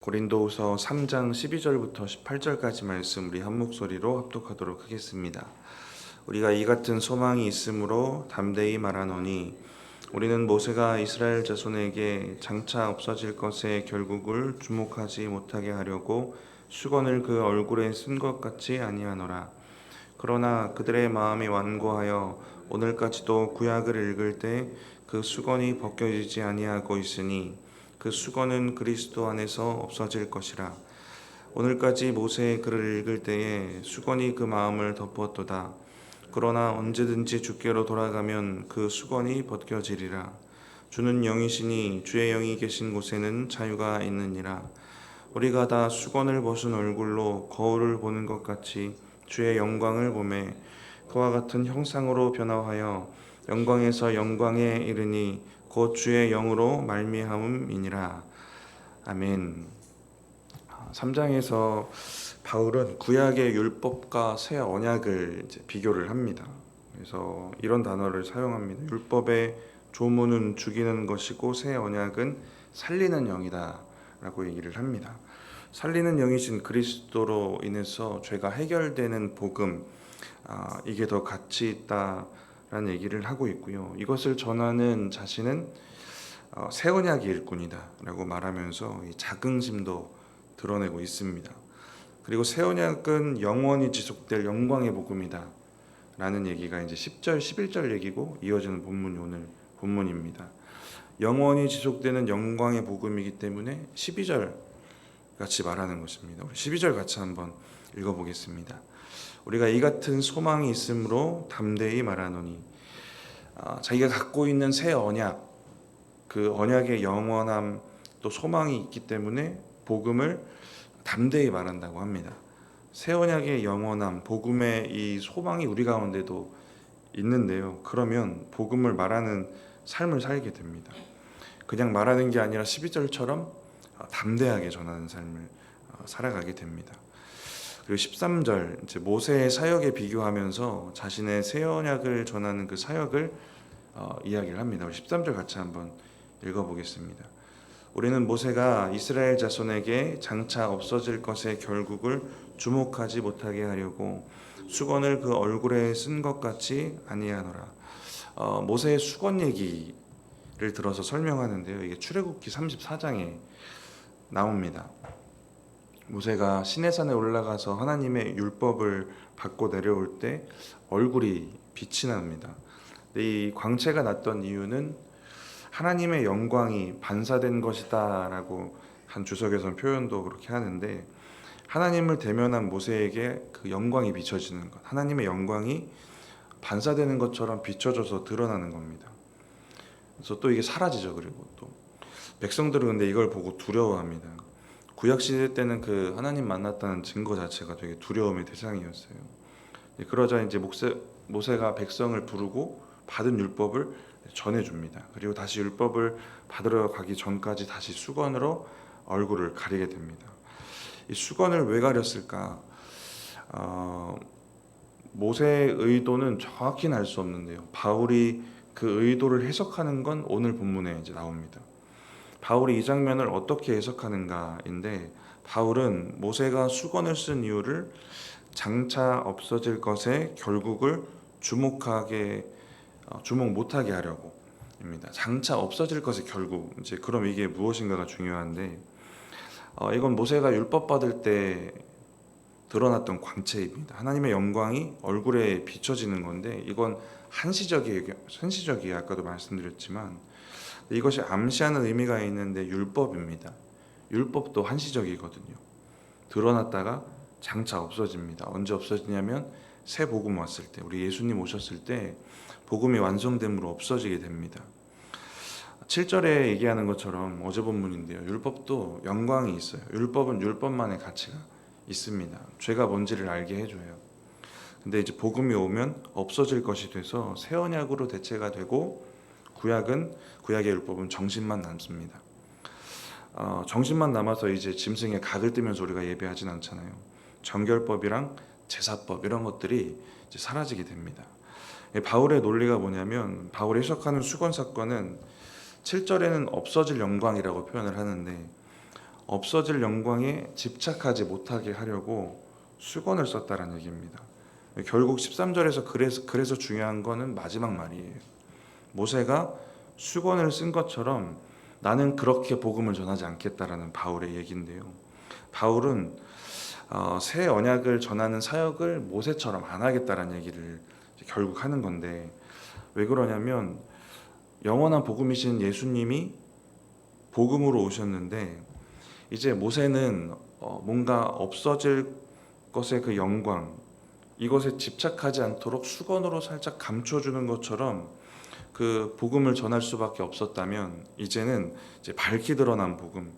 고린도후서 3장 12절부터 18절까지 말씀 우리 한 목소리로 합독하도록 하겠습니다. 우리가 이 같은 소망이 있으므로 담대히 말하노니 우리는 모세가 이스라엘 자손에게 장차 없어질 것의 결국을 주목하지 못하게 하려고 수건을 그 얼굴에 쓴 것 같이 아니하노라. 그러나 그들의 마음이 완고하여 오늘까지도 구약을 읽을 때 그 수건이 벗겨지지 아니하고 있으니 그 수건은 그리스도 안에서 없어질 것이라. 오늘까지 모세의 글을 읽을 때에 수건이 그 마음을 덮었도다. 그러나 언제든지 주께로 돌아가면 그 수건이 벗겨지리라. 주는 영이시니 주의 영이 계신 곳에는 자유가 있느니라. 우리가 다 수건을 벗은 얼굴로 거울을 보는 것 같이 주의 영광을 보매 그와 같은 형상으로 변화하여 영광에서 영광에 이르니 곧 주의 영으로 말미암음이니라. 아멘. 3장에서 바울은 구약의 율법과 새 언약을 비교를 합니다. 그래서 이런 단어를 사용합니다. 율법의 조문은 죽이는 것이고 새 언약은 살리는 영이다라고 얘기를 합니다. 살리는 영이신 그리스도로 인해서 죄가 해결되는 복음, 이게 더 가치 있다라는 얘기를 하고 있고요. 이것을 전하는 자신은 새 언약의 일꾼이다라고 말하면서 이 자긍심도 드러내고 있습니다. 그리고 새 언약은 영원히 지속될 영광의 복음이다라는 얘기가 이제 10절, 11절 얘기고 이어지는 본문이 오늘 본문입니다. 영원히 지속되는 영광의 복음이기 때문에 12절 같이 말하는 것입니다. 우리 12절 같이 한번 읽어보겠습니다. 우리가 이 같은 소망이 있으므로 담대히 말하노니, 자기가 갖고 있는 새 언약, 그 언약의 영원함 또 소망이 있기 때문에 복음을 담대히 말한다고 합니다. 새 언약의 영원함, 복음의 이 소망이 우리 가운데도 있는데요. 그러면 복음을 말하는 삶을 살게 됩니다. 그냥 말하는 게 아니라 12절처럼 담대하게 전하는 삶을 살아가게 됩니다. 그리고 13절 이제 모세의 사역에 비교하면서 자신의 새 언약을 전하는 그 사역을 이야기를 합니다. 13절 같이 한번 읽어보겠습니다. 우리는 모세가 이스라엘 자손에게 장차 없어질 것의 결국을 주목하지 못하게 하려고 수건을 그 얼굴에 쓴 것 같이 아니하노라. 모세의 수건 얘기를 들어서 설명하는데요. 이게 출애굽기 34장에 나옵니다. 모세가 시내산에 올라가서 하나님의 율법을 받고 내려올 때 얼굴이 빛이 납니다. 이 광채가 났던 이유는 하나님의 영광이 반사된 것이다라고 한 주석에서는 표현도 그렇게 하는데, 하나님을 대면한 모세에게 그 영광이 비춰지는 것, 하나님의 영광이 반사되는 것처럼 비춰져서 드러나는 겁니다. 그래서 또 이게 사라지죠. 그리고 또 백성들은 근데 이걸 보고 두려워합니다. 구약 시대 때는 그 하나님 만났다는 증거 자체가 되게 두려움의 대상이었어요. 그러자 이제 모세가 백성을 부르고 받은 율법을 전해줍니다. 그리고 다시 율법을 받으러 가기 전까지 다시 수건으로 얼굴을 가리게 됩니다. 이 수건을 왜 가렸을까? 모세의 의도는 정확히는 알 수 없는데요. 바울이 그 의도를 해석하는 건 오늘 본문에 이제 나옵니다. 바울이 이 장면을 어떻게 해석하는가인데, 바울은 모세가 수건을 쓴 이유를 장차 없어질 것의 결국을 주목 못하게 하려고입니다. 장차 없어질 것의 결국, 이제 그럼 이게 무엇인가가 중요한데, 이건 모세가 율법 받을 때 드러났던 광채입니다. 하나님의 영광이 얼굴에 비춰지는 건데, 이건 한시적이에요. 아까도 말씀드렸지만 이것이 암시하는 의미가 있는데 율법입니다. 율법도 한시적이거든요. 드러났다가 장차 없어집니다. 언제 없어지냐면 새 복음 왔을 때, 우리 예수님 오셨을 때 복음이 완성됨으로 없어지게 됩니다. 7절에 얘기하는 것처럼 어제 본문인데요. 율법도 영광이 있어요. 율법은 율법만의 가치가 있습니다. 죄가 뭔지를 알게 해줘요. 근데 이제 복음이 오면 없어질 것이 돼서 새 언약으로 대체가 되고, 구약의 율법은 정신만 남습니다. 정신만 남아서 이제 짐승의 각을 뜨면서 우리가 예배하진 않잖아요. 정결법이랑 제사법 이런 것들이 이제 사라지게 됩니다. 바울의 논리가 뭐냐면, 바울이 해석하는 수건 사건은 7절에는 없어질 영광이라고 표현을 하는데, 없어질 영광에 집착하지 못하게 하려고 수건을 썼다는 얘기입니다. 결국 13절에서 그래서 중요한 거는 마지막 말이에요. 모세가 수건을 쓴 것처럼 나는 그렇게 복음을 전하지 않겠다라는 바울의 얘기인데요. 바울은 새 언약을 전하는 사역을 모세처럼 안 하겠다라는 얘기를 결국 하는 건데, 왜 그러냐면 영원한 복음이신 예수님이 복음으로 오셨는데 이제 모세는 뭔가 없어질 것의 그 영광, 이것에 집착하지 않도록 수건으로 살짝 감춰주는 것처럼 그 복음을 전할 수밖에 없었다면, 이제는 이제 밝히 드러난 복음,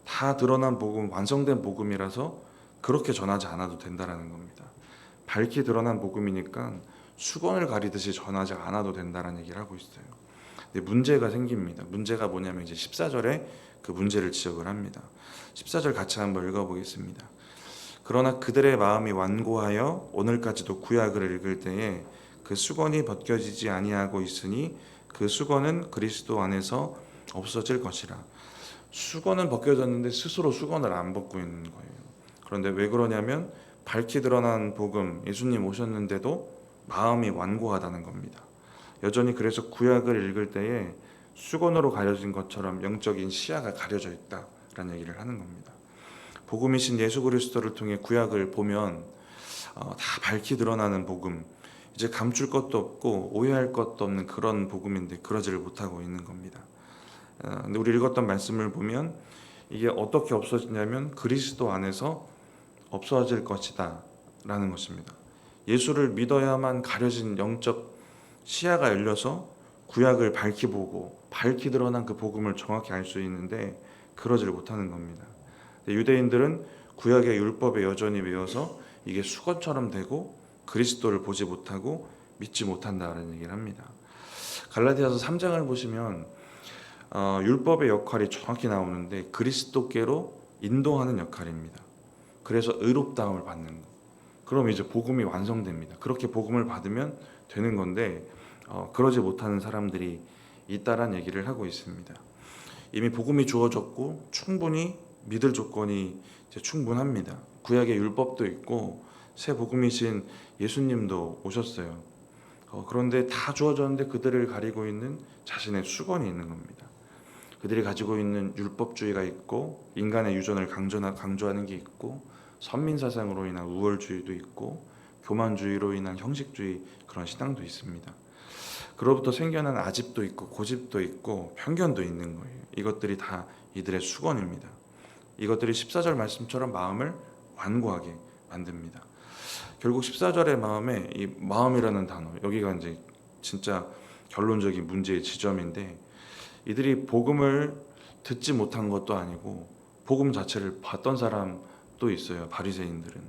다 드러난 복음, 완성된 복음이라서 그렇게 전하지 않아도 된다라는 겁니다. 밝히 드러난 복음이니까 수건을 가리듯이 전하지 않아도 된다라는 얘기를 하고 있어요. 근데 문제가 생깁니다. 문제가 뭐냐면 이제 14절에 그 문제를 지적을 합니다. 14절 같이 한번 읽어보겠습니다. 그러나 그들의 마음이 완고하여 오늘까지도 구약을 읽을 때에 그 수건이 벗겨지지 아니하고 있으니 그 수건은 그리스도 안에서 없어질 것이라. 수건은 벗겨졌는데 스스로 수건을 안 벗고 있는 거예요. 그런데 왜 그러냐면 밝히 드러난 복음, 예수님 오셨는데도 마음이 완고하다는 겁니다. 여전히 그래서 구약을 읽을 때에 수건으로 가려진 것처럼 영적인 시야가 가려져 있다라는 얘기를 하는 겁니다. 복음이신 예수 그리스도를 통해 구약을 보면 다 밝히 드러나는 복음, 이제 감출 것도 없고 오해할 것도 없는 그런 복음인데 그러지를 못하고 있는 겁니다. 근데 우리 읽었던 말씀을 보면 이게 어떻게 없어지냐면 그리스도 안에서 없어질 것이다 라는 것입니다. 예수를 믿어야만 가려진 영적 시야가 열려서 구약을 밝히 보고 밝히 드러난 그 복음을 정확히 알 수 있는데 그러지를 못하는 겁니다. 유대인들은 구약의 율법에 여전히 매여서 이게 수건처럼 되고 그리스도를 보지 못하고 믿지 못한다는 얘기를 합니다. 갈라디아서 3장을 보시면 율법의 역할이 정확히 나오는데 그리스도께로 인도하는 역할입니다. 그래서 의롭다함을 받는 것. 그럼 이제 복음이 완성됩니다. 그렇게 복음을 받으면 되는 건데 그러지 못하는 사람들이 있다란 얘기를 하고 있습니다. 이미 복음이 주어졌고 충분히 믿을 조건이 이제 충분합니다. 구약의 율법도 있고 새 복음이신 예수님도 오셨어요. 그런데 다 주어졌는데 그들을 가리고 있는 자신의 수건이 있는 겁니다. 그들이 가지고 있는 율법주의가 있고 인간의 유전을 강조하는 게 있고 선민사상으로 인한 우월주의도 있고 교만주의로 인한 형식주의, 그런 신앙도 있습니다. 그로부터 생겨난 아집도 있고 고집도 있고 편견도 있는 거예요. 이것들이 다 이들의 수건입니다. 이것들이 14절 말씀처럼 마음을 완고하게 만듭니다. 결국 14절의 마음에 이 마음이라는 단어, 여기가 이제 진짜 결론적인 문제의 지점인데, 이들이 복음을 듣지 못한 것도 아니고 복음 자체를 봤던 사람도 있어요. 바리새인들은.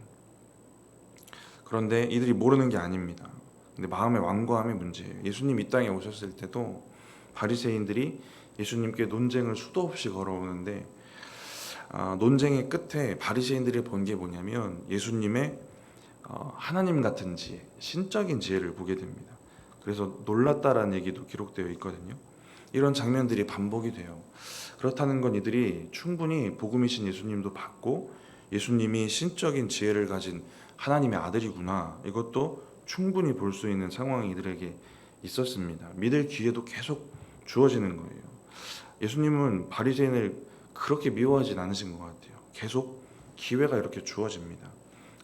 그런데 이들이 모르는 게 아닙니다. 근데 마음의 완고함이 문제예요. 예수님 이 땅에 오셨을 때도 바리새인들이 예수님께 논쟁을 수도 없이 걸어오는데 논쟁의 끝에 바리새인들이 본 게 뭐냐면 예수님의 하나님 같은 지혜, 신적인 지혜를 보게 됩니다. 그래서 놀랐다라는 얘기도 기록되어 있거든요. 이런 장면들이 반복이 돼요. 그렇다는 건 이들이 충분히 복음이신 예수님도 받고 예수님이 신적인 지혜를 가진 하나님의 아들이구나, 이것도 충분히 볼 수 있는 상황이 이들에게 있었습니다. 믿을 기회도 계속 주어지는 거예요. 예수님은 바리새인을 그렇게 미워하진 않으신 것 같아요. 계속 기회가 이렇게 주어집니다.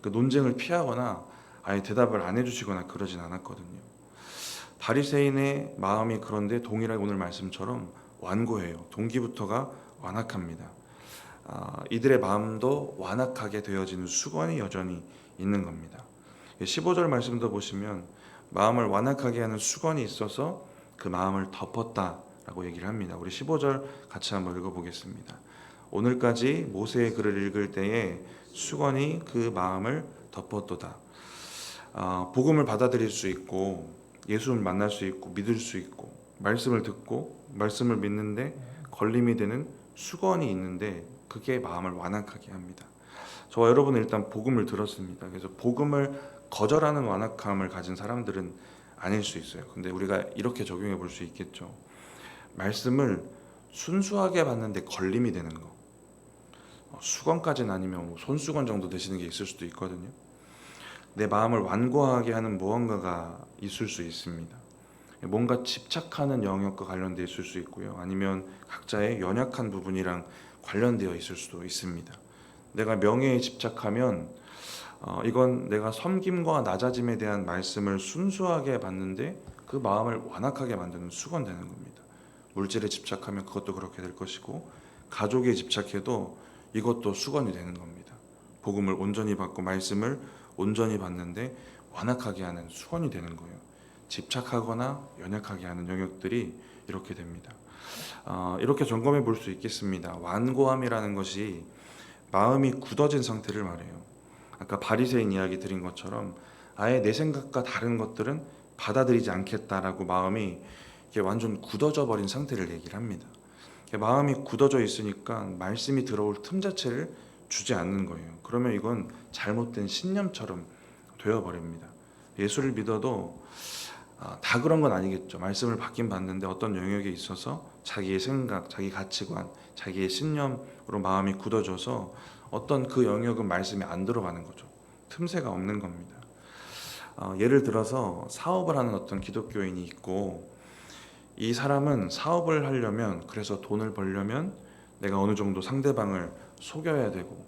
그 논쟁을 피하거나 아예 대답을 안 해주시거나 그러진 않았거든요. 바리새인의 마음이 그런데 동일하게 오늘 말씀처럼 완고해요. 동기부터가 완악합니다. 이들의 마음도 완악하게 되어지는 수건이 여전히 있는 겁니다. 15절 말씀도 보시면 마음을 완악하게 하는 수건이 있어서 그 마음을 덮었다라고 얘기를 합니다. 우리 15절 같이 한번 읽어보겠습니다. 오늘까지 모세의 글을 읽을 때에 수건이 그 마음을 덮었도다. 복음을 받아들일 수 있고 예수를 만날 수 있고 믿을 수 있고 말씀을 듣고 말씀을 믿는데 걸림이 되는 수건이 있는데 그게 마음을 완악하게 합니다. 저와 여러분은 일단 복음을 들었습니다. 그래서 복음을 거절하는 완악함을 가진 사람들은 아닐 수 있어요. 근데 우리가 이렇게 적용해 볼 수 있겠죠. 말씀을 순수하게 받는데 걸림이 되는 거, 수건까지는 아니면 뭐 손수건 정도 되시는 게 있을 수도 있거든요. 내 마음을 완고하게 하는 무언가가 있을 수 있습니다. 뭔가 집착하는 영역과 관련되어 있을 수 있고요. 아니면 각자의 연약한 부분이랑 관련되어 있을 수도 있습니다. 내가 명예에 집착하면 이건 내가 섬김과 낮아짐에 대한 말씀을 순수하게 받는데 그 마음을 완악하게 만드는 수건 되는 겁니다. 물질에 집착하면 그것도 그렇게 될 것이고, 가족에 집착해도 이것도 수건이 되는 겁니다. 복음을 온전히 받고 말씀을 온전히 받는데 완악하게 하는 수건이 되는 거예요. 집착하거나 연약하게 하는 영역들이 이렇게 됩니다. 이렇게 점검해 볼 수 있겠습니다. 완고함이라는 것이 마음이 굳어진 상태를 말해요. 아까 바리새인 이야기 드린 것처럼 아예 내 생각과 다른 것들은 받아들이지 않겠다라고 마음이 이게 완전 굳어져 버린 상태를 얘기를 합니다. 마음이 굳어져 있으니까 말씀이 들어올 틈 자체를 주지 않는 거예요. 그러면 이건 잘못된 신념처럼 되어버립니다. 예수를 믿어도 다 그런 건 아니겠죠. 말씀을 받긴 받는데 어떤 영역에 있어서 자기의 생각, 자기 가치관, 자기의 신념으로 마음이 굳어져서 어떤 그 영역은 말씀이 안 들어가는 거죠. 틈새가 없는 겁니다. 예를 들어서 사업을 하는 어떤 기독교인이 있고, 이 사람은 사업을 하려면, 그래서 돈을 벌려면 내가 어느 정도 상대방을 속여야 되고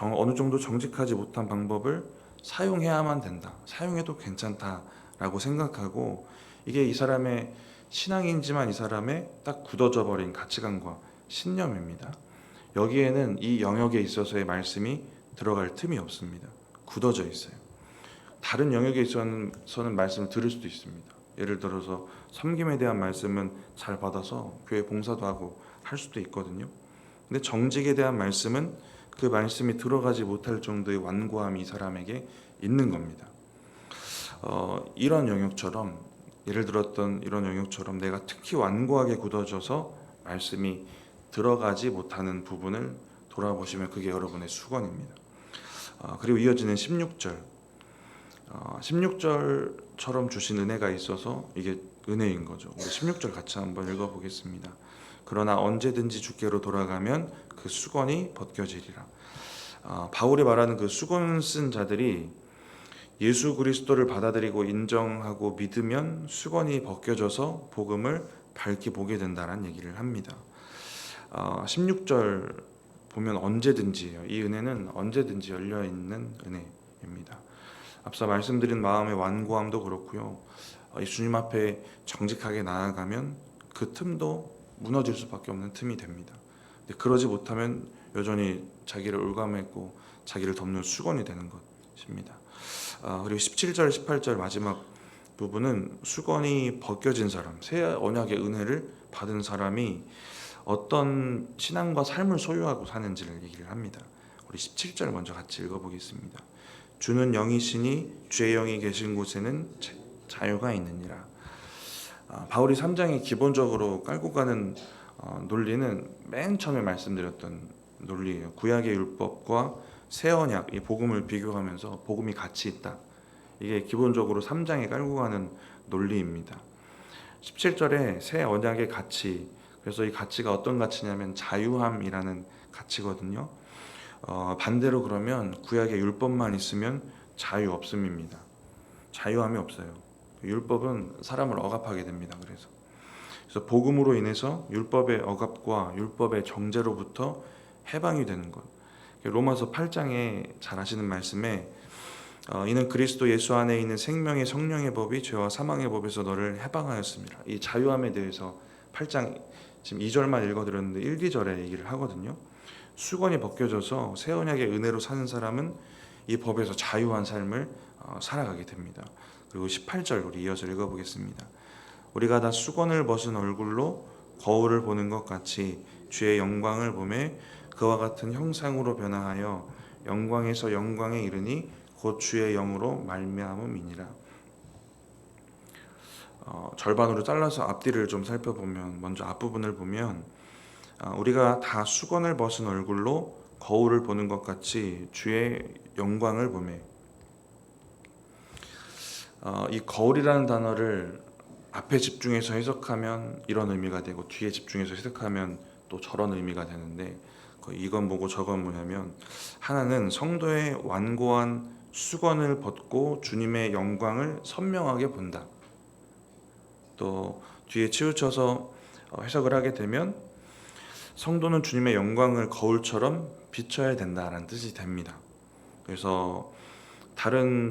어느 정도 정직하지 못한 방법을 사용해야만 된다, 사용해도 괜찮다라고 생각하고, 이게 이 사람의 신앙이지만 이 사람의 딱 굳어져 버린 가치관과 신념입니다. 여기에는 이 영역에 있어서의 말씀이 들어갈 틈이 없습니다. 굳어져 있어요. 다른 영역에 있어서는 말씀을 들을 수도 있습니다. 예를 들어서 섬김에 대한 말씀은 잘 받아서 교회 봉사도 하고 할 수도 있거든요. 근데 정직에 대한 말씀은 그 말씀이 들어가지 못할 정도의 완고함이 이 사람에게 있는 겁니다. 이런 영역처럼, 예를 들었던 이런 영역처럼 내가 특히 완고하게 굳어져서 말씀이 들어가지 못하는 부분을 돌아보시면 그게 여러분의 수건입니다. 그리고 이어지는 16절, 16절처럼 주신 은혜가 있어서 이게 은혜인 거죠. 우리 16절 같이 한번 읽어보겠습니다. 그러나 언제든지 주께로 돌아가면 그 수건이 벗겨지리라. 바울이 말하는 그 수건 쓴 자들이 예수 그리스도를 받아들이고 인정하고 믿으면 수건이 벗겨져서 복음을 밝히 보게 된다는 얘기를 합니다. 16절 보면 언제든지예요. 이 은혜는 언제든지 열려있는 은혜입니다. 앞서 말씀드린 마음의 완고함도 그렇고요. 주님 앞에 정직하게 나아가면 그 틈도 무너질 수밖에 없는 틈이 됩니다. 근데 그러지 못하면 여전히 자기를 올가매고 자기를 덮는 수건이 되는 것입니다. 그리고 17절, 18절 마지막 부분은 수건이 벗겨진 사람, 새 언약의 은혜를 받은 사람이 어떤 신앙과 삶을 소유하고 사는지를 얘기를 합니다. 우리 17절 먼저 같이 읽어보겠습니다. 주는 영이시니 주의 영이 계신 곳에는 자유가 있느니라. 바울이 3장에 기본적으로 깔고 가는 논리는 맨 처음에 말씀드렸던 논리예요. 구약의 율법과 새 언약, 이 복음을 비교하면서 복음이 같이 있다. 이게 기본적으로 3장에 깔고 가는 논리입니다. 17절에 새 언약의 가치, 그래서 이 가치가 어떤 가치냐면 자유함이라는 가치거든요. 반대로 그러면 구약의 율법만 있으면 자유 없음입니다. 자유함이 없어요. 율법은 사람을 억압하게 됩니다. 그래서 복음으로 인해서 율법의 억압과 율법의 정죄로부터 해방이 되는 것. 로마서 8장에 잘 아시는 말씀에 이는 그리스도 예수 안에 있는 생명의 성령의 법이 죄와 사망의 법에서 너를 해방하였습니다. 이 자유함에 대해서 8장 지금 2절만 읽어드렸는데 1, 2절에 얘기를 하거든요. 수건이 벗겨져서 새 언약의 은혜로 사는 사람은 이 법에서 자유한 삶을 살아가게 됩니다. 그리고 18절 우리 이어서 읽어보겠습니다. 우리가 다 수건을 벗은 얼굴로 거울을 보는 것 같이 주의 영광을 보매 그와 같은 형상으로 변화하여 영광에서 영광에 이르니 곧 주의 영으로 말미암음이니라. 절반으로 잘라서 앞뒤를 좀 살펴보면, 먼저 앞부분을 보면 우리가 다 수건을 벗은 얼굴로 거울을 보는 것 같이 주의 영광을 보매, 이 거울이라는 단어를 앞에 집중해서 해석하면 이런 의미가 되고 뒤에 집중해서 해석하면 또 저런 의미가 되는데, 이건 뭐고 저건 뭐냐면, 하나는 성도의 완고한 수건을 벗고 주님의 영광을 선명하게 본다. 또 뒤에 치우쳐서 해석을 하게 되면 성도는 주님의 영광을 거울처럼 비춰야 된다라는 뜻이 됩니다. 그래서 다른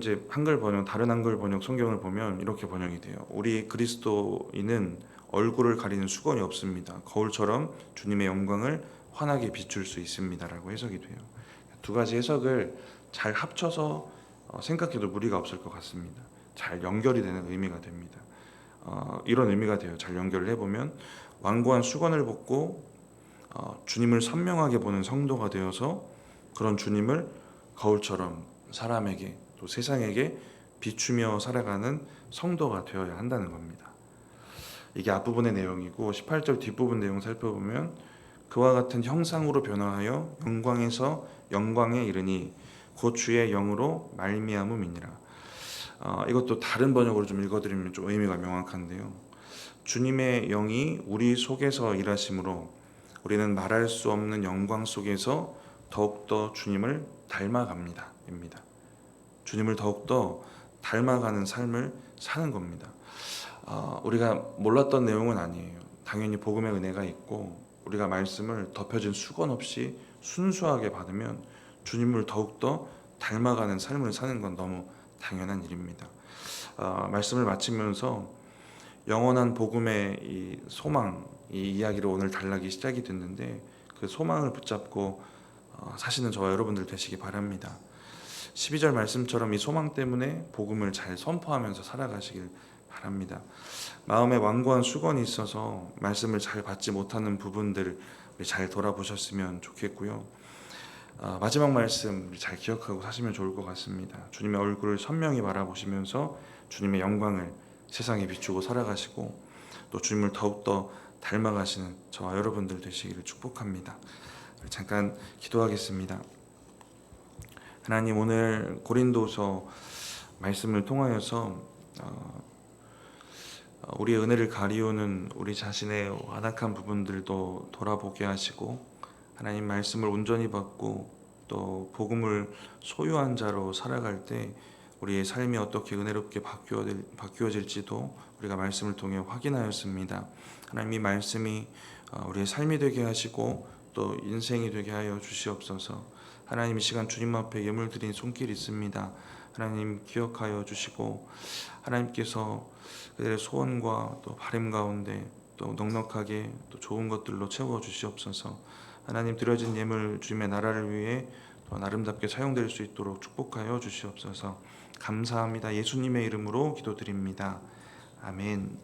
다른 한글 번역 성경을 보면 이렇게 번역이 돼요. 우리 그리스도인은 얼굴을 가리는 수건이 없습니다. 거울처럼 주님의 영광을 환하게 비출 수 있습니다라고 해석이 돼요. 두 가지 해석을 잘 합쳐서 생각해도 무리가 없을 것 같습니다. 잘 연결이 되는 의미가 됩니다. 이런 의미가 돼요. 잘 연결을 해보면 완고한 수건을 벗고 주님을 선명하게 보는 성도가 되어서 그런 주님을 거울처럼 사람에게 또 세상에게 비추며 살아가는 성도가 되어야 한다는 겁니다. 이게 앞부분의 내용이고 18절 뒷부분 내용 살펴보면 그와 같은 형상으로 변화하여 영광에서 영광에 이르니 곧 주의 영으로 말미암음이니라. 이것도 다른 번역으로 좀 읽어드리면 좀 의미가 명확한데요. 주님의 영이 우리 속에서 일하심으로 우리는 말할 수 없는 영광 속에서 더욱더 주님을 닮아갑니다. 입니다. 주님을 더욱더 닮아가는 삶을 사는 겁니다. 우리가 몰랐던 내용은 아니에요. 당연히 복음의 은혜가 있고 우리가 말씀을 덮여진 수건 없이 순수하게 받으면 주님을 더욱더 닮아가는 삶을 사는 건 너무 당연한 일입니다. 말씀을 마치면서 영원한 복음의 이 소망, 이 이야기로 오늘 단락이 시작이 됐는데 그 소망을 붙잡고 사시는 저와 여러분들 되시기 바랍니다. 12절 말씀처럼 이 소망 때문에 복음을 잘 선포하면서 살아가시길 바랍니다. 마음에 완고한 수건이 있어서 말씀을 잘 받지 못하는 부분들을 잘 돌아보셨으면 좋겠고요. 마지막 말씀 잘 기억하고 사시면 좋을 것 같습니다. 주님의 얼굴을 선명히 바라보시면서 주님의 영광을 세상에 비추고 살아가시고 또 주님을 더욱더 닮아가시는 저와 여러분들 되시기를 축복합니다. 잠깐 기도하겠습니다. 하나님, 오늘 고린도서 말씀을 통하여서 우리의 은혜를 가리우는 우리 자신의 완악한 부분들도 돌아보게 하시고 하나님 말씀을 온전히 받고 또 복음을 소유한 자로 살아갈 때 우리의 삶이 어떻게 은혜롭게 바뀌어질지도 우리가 말씀을 통해 확인하였습니다. 하나님, 이 말씀이 우리의 삶이 되게 하시고 또 인생이 되게 하여 주시옵소서. 하나님, 이 시간 주님 앞에 예물 드린 손길 있습니다. 하나님 기억하여 주시고 하나님께서 그들의 소원과 또 바람 가운데 또 넉넉하게 또 좋은 것들로 채워 주시옵소서. 하나님, 드려진 예물 주님의 나라를 위해 또 아름답게 사용될 수 있도록 축복하여 주시옵소서. 감사합니다. 예수님의 이름으로 기도드립니다. 아멘.